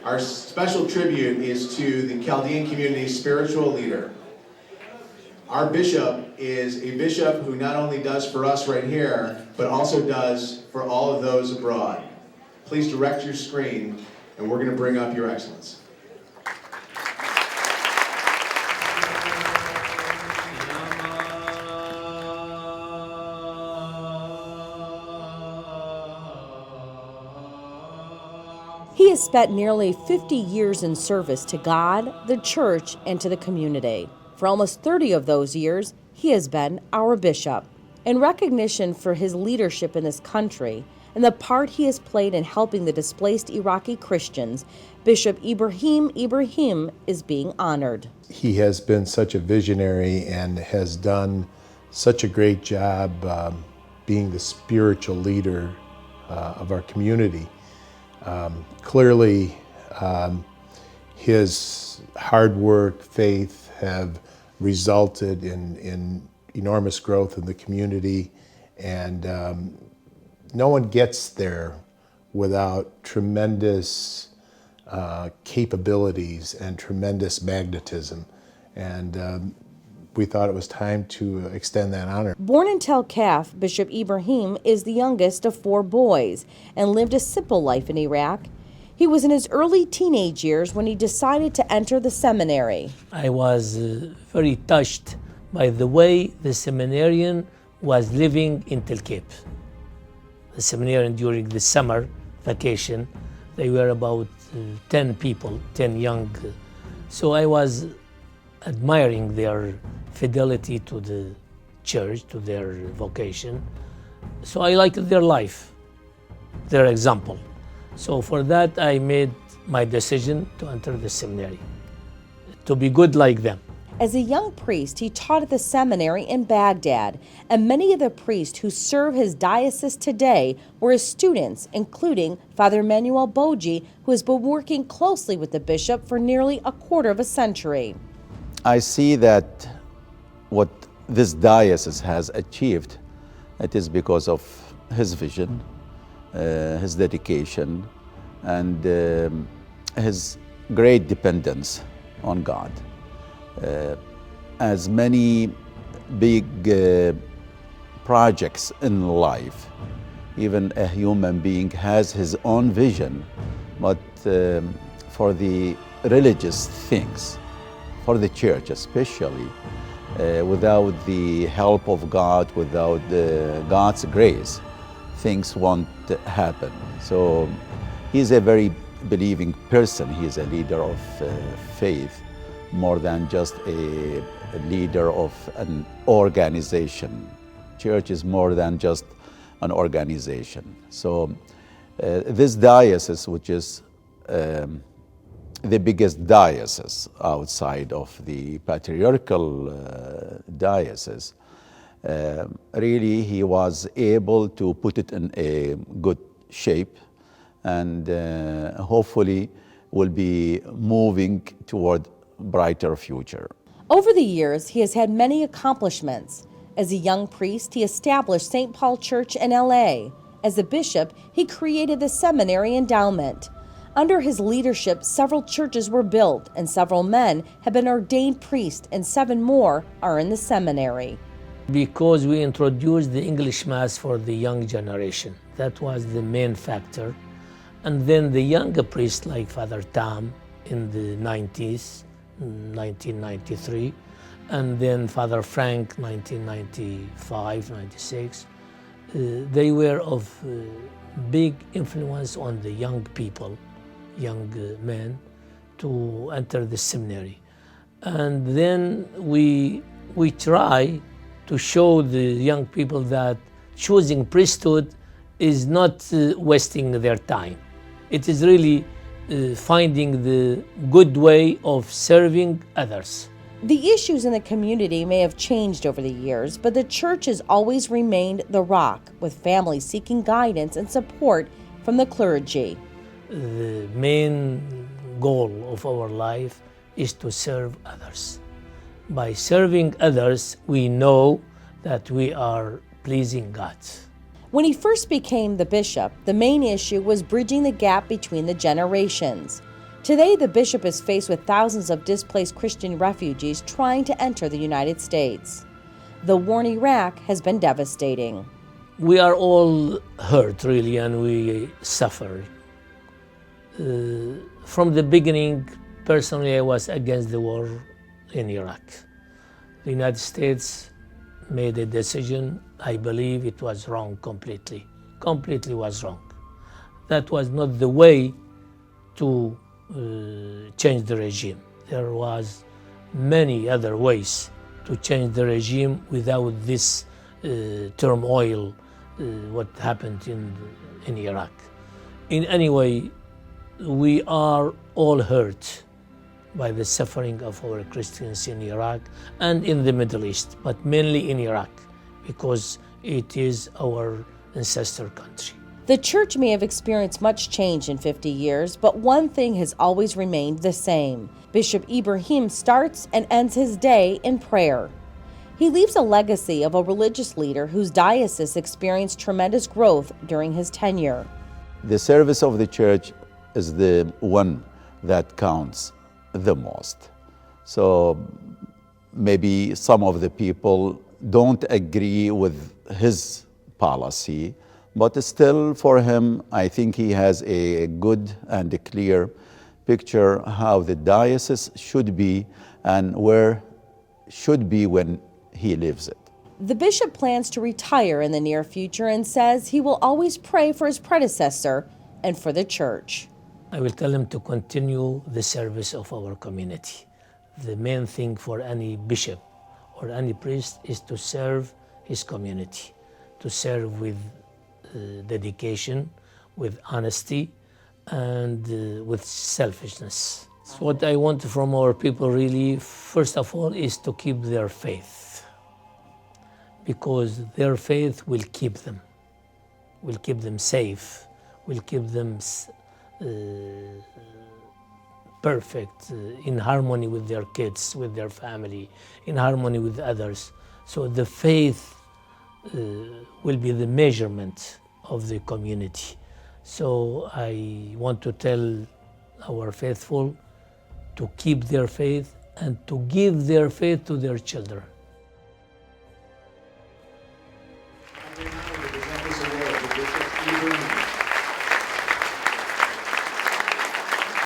Our special tribute is to the Chaldean community's spiritual leader. Our bishop is a bishop who not only does for us right here, but also does for all of those abroad. Please direct your screen, and we're going to bring up Your Excellence. He has spent nearly 50 years in service to God, the church, and to the community. For almost 30 of those years, he has been our bishop. In recognition for his leadership in this country and the part he has played in helping the displaced Iraqi Christians, Bishop Ibrahim is being honored. He has been such a visionary and has done such a great job being the spiritual leader of our community. Clearly, his hard work, faith have resulted in enormous growth in the community, and no one gets there without tremendous capabilities and tremendous magnetism. And we thought it was time to extend that honor. Born in Tel Kaf, Bishop Ibrahim is the youngest of 4 boys and lived a simple life in Iraq. He was in his early teenage years when he decided to enter the seminary. I was very touched by the way the seminarian was living in Tel Kaf. The seminarian during the summer vacation, they were about 10 people, 10 young. So I was admiring their fidelity to the church, to their vocation. So I liked their life, their example. So for that, I made my decision to enter the seminary, to be good like them. As a young priest, he taught at the seminary in Baghdad, and many of the priests who serve his diocese today were his students, including Father Manuel Boji, who has been working closely with the bishop for nearly a quarter of a century. I see that what this diocese has achieved, it is because of his vision, his dedication, and his great dependence on God. As many big projects in life, even a human being has his own vision, but for the religious things, for the church especially, without the help of God, without God's grace, things won't happen. So he's a very believing person. He's a leader of faith, more than just a leader of an organization. Church is more than just an organization. So this diocese, which is the biggest diocese outside of the patriarchal diocese, really he was able to put it in a good shape, and hopefully will be moving toward brighter future. Over the years, he has had many accomplishments. As a young priest, he established St. Paul Church in LA. As a bishop, he created the seminary endowment. Under his leadership, several churches were built, and several men have been ordained priests, and 7 more are in the seminary. Because we introduced the English Mass for the young generation. That was the main factor. And then the younger priests like Father Tam in the 90s, 1993, and then Father Frank, 1995, 96. They were of big influence on the young people, young men, to enter the seminary. And then we try to show the young people that choosing priesthood is not wasting their time. It is really finding the good way of serving others. The issues in the community may have changed over the years, but the church has always remained the rock, with families seeking guidance and support from the clergy. The main goal of our life is to serve others. By serving others, we know that we are pleasing God. When he first became the bishop, the main issue was bridging the gap between the generations. Today, the bishop is faced with thousands of displaced Christian refugees trying to enter the United States. The war in Iraq has been devastating. We are all hurt, really, and we suffer. From the beginning, personally, I was against the war in Iraq. The United States made a decision. I believe it was wrong completely. Completely was wrong. That was not the way to change the regime. There was many other ways to change the regime without this turmoil, what happened in Iraq. In any way, we are all hurt by the suffering of our Christians in Iraq and in the Middle East, but mainly in Iraq, because it is our ancestor country. The church may have experienced much change in 50 years, but one thing has always remained the same. Bishop Ibrahim starts and ends his day in prayer. He leaves a legacy of a religious leader whose diocese experienced tremendous growth during his tenure. The service of the church is the one that counts the most. So maybe some of the people don't agree with his policy, but still for him, I think he has a good and a clear picture how the diocese should be and where should be when he lives it. The bishop plans to retire in the near future and says he will always pray for his predecessor and for the church. I will tell him to continue the service of our community. The main thing for any bishop or any priest is to serve his community, to serve with dedication, with honesty, and with selfishness. So what I want from our people really, first of all, is to keep their faith, because their faith will keep them safe, will keep them perfect, in harmony with their kids, with their family, in harmony with others. So the faith will be the measurement of the community. So I want to tell our faithful to keep their faith and to give their faith to their children.